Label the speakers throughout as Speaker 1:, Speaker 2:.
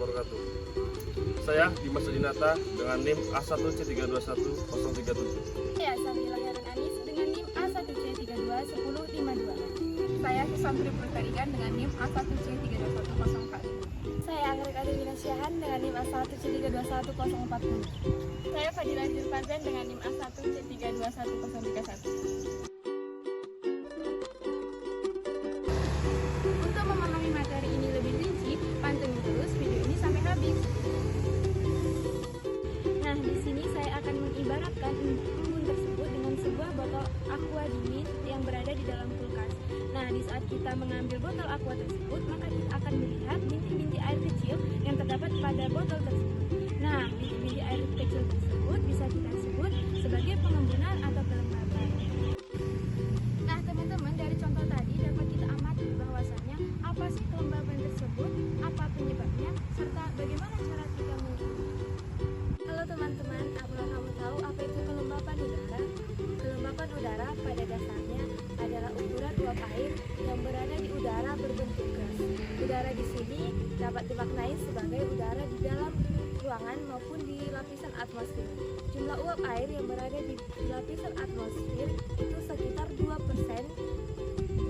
Speaker 1: wabarakatuh. Saya Dimas Adinata dengan NIM A1C321037.
Speaker 2: Saya Sabila Heron Anis dengan NIM A1C321052.
Speaker 3: Saya Susanti Purtarigan dengan NIM A1C321045.
Speaker 2: Saya Anggrek Adewina Syahan dengan NIM A1C321040.
Speaker 3: Saya Fadila Zirfanzen dengan NIM A1C321031.
Speaker 2: Untuk memahami materi ini lebih rinci, pantengin terus video ini sampai habis. Nah, di sini saya akan mengibaratkan embun tersebut dengan sebuah botol aqua dingin yang berada di dalam kulkas. Nah, di saat kita mengambil botol aqua tersebut, maka kita akan melihat bintik-bintik air kecil yang terdapat pada botol tersebut. Nah, bintik-bintik air kecil tersebut bisa kita sebut sebagai pengembunan atau kelembaban. Nah, teman-teman, dari contoh tadi dapat kita amati bahwasannya apa sih kelembaban tersebut, apa penyebabnya, serta bagaimana cara kita mengukurnya. Halo teman-teman, apakah kamu tahu apa itu kelembapan udara? Kelembapan udara pada dasarnya adalah ukuran uap air yang berada di udara berbentuk gas. Udara di sini dapat dimaknai sebagai udara di dalam ruangan maupun di lapisan atmosfer. Jumlah uap air yang berada di lapisan atmosfer itu sekitar 2%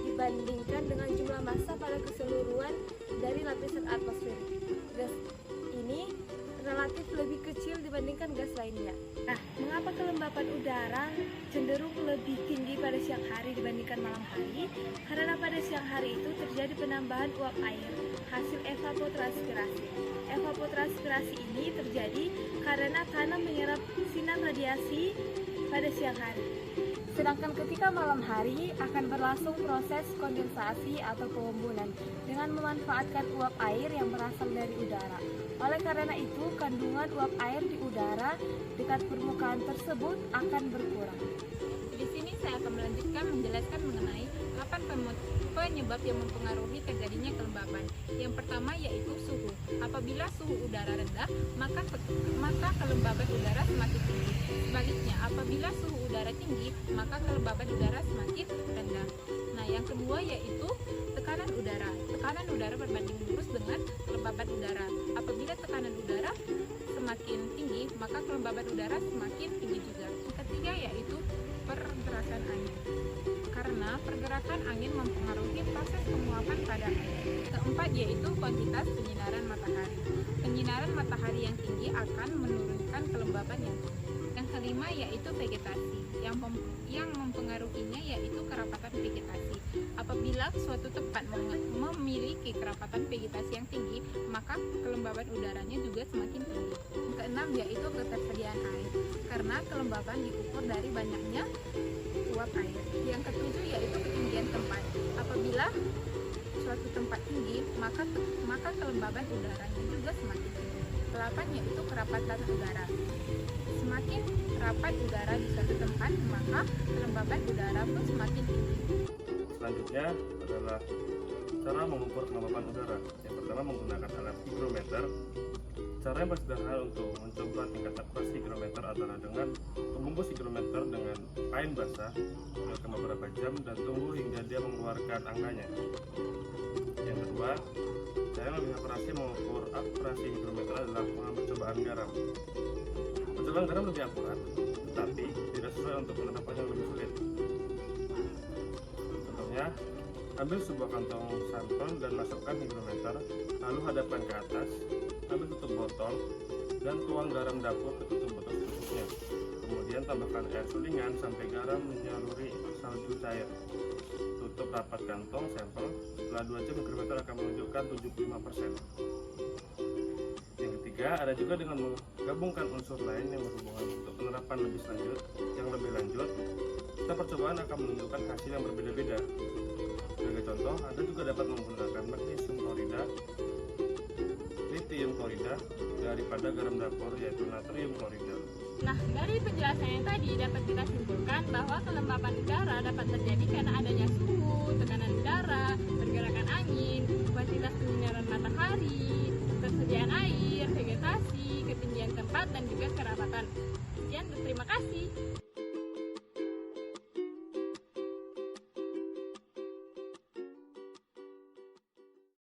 Speaker 2: dibandingkan dengan jumlah massa pada keseluruhan dari lapisan atmosfer. Gas ini relatif lebih kecil dibandingkan gas lainnya. Nah, mengapa kelembapan udara cenderung lebih tinggi pada siang hari dibandingkan malam hari? Karena pada siang hari itu terjadi penambahan uap air hasil evapotranspirasi. Evapotranspirasi ini terjadi karena tanah menyerap sinar radiasi pada siang hari. Sedangkan ketika malam hari akan berlangsung proses kondensasi atau pengembunan dengan memanfaatkan uap air yang berasal dari udara. Oleh karena itu, kandungan uap air di udara dekat permukaan tersebut akan berkurang.
Speaker 3: Di sini saya akan melanjutkan menjelaskan mengenai 8 penyebab yang mempengaruhi terjadinya kelembapan. Yang pertama yaitu suhu. Apabila suhu udara rendah, maka kelembaban udara semakin tinggi. Sebaliknya, apabila suhu udara tinggi, maka kelembaban udara semakin rendah. Nah, yang kedua yaitu tekanan udara. Tekanan udara berbanding lurus dengan kelembaban udara. Apabila tekanan udara semakin tinggi, maka kelembaban udara semakin tinggi juga. Yang ketiga yaitu pergerakan angin. Karena pergerakan angin mempengaruhi proses penguapan pada air. Keempat yaitu kuantitas penyinaran matahari. Penyinaran matahari yang tinggi akan menurunkan kelembaban yang tinggi. Yang kelima yaitu vegetasi. Yang mempengaruhinya yaitu kerapatan vegetasi. Apabila suatu tempat memiliki kerapatan vegetasi yang tinggi, maka kelembaban udaranya juga semakin tinggi. Yang keenam yaitu ketersediaan air. Karena kelembaban diukur dari banyaknya uap air. Yang ketujuh yaitu ketinggian tempat. Apabila suatu tempat tinggi, maka kelembaban udaranya juga semakin tinggi. Kedelapan yaitu kerapatan udara. Semakin rapat udara di suatu tempat, maka kelembaban udara pun semakin tinggi.
Speaker 1: Selanjutnya adalah cara mengukur kelembapan udara. Yang pertama menggunakan alat higrometer. Cara yang paling sederhana untuk mencoba tingkat akurasi higrometer adalah dengan membungkus higrometer dengan kain basah selama beberapa jam dan tunggu hingga dia mengeluarkan angkanya. Yang kedua, cara yang lebih akurasi mengukur akurasi higrometer adalah mengambil cobaan garam. Percobaan garam lebih akurat, tetapi tidak sesuai untuk penerapan yang lebih sulit. Contohnya, ambil sebuah kantong sampel dan masukkan higrometer, lalu hadapkan ke atas, ambil tutup botol, dan tuang garam dapur ke tutup botol secukupnya. Kemudian tambahkan air sulingan sampai garam menyaluri salju cair. Tutup rapat kantong sampel, setelah 2 jam higrometer akan menunjukkan 75%. Yang ketiga, ada juga dengan menggabungkan unsur lain yang berhubungan untuk penerapan yang lebih lanjut, kita percobaan akan menunjukkan hasil yang berbeda-beda. Sebagai contoh, Anda juga dapat menggunakan magnesium klorida, lithium klorida daripada garam dapur yaitu natrium klorida.
Speaker 3: Nah, dari penjelasan yang tadi dapat kita simpulkan bahwa kelembapan udara dapat terjadi karena adanya suhu, tekanan udara, pergerakan angin, kuantitas penyinaran matahari, ketersediaan air, vegetasi, ketinggian tempat, dan juga kerapatan. Sekian, terima kasih.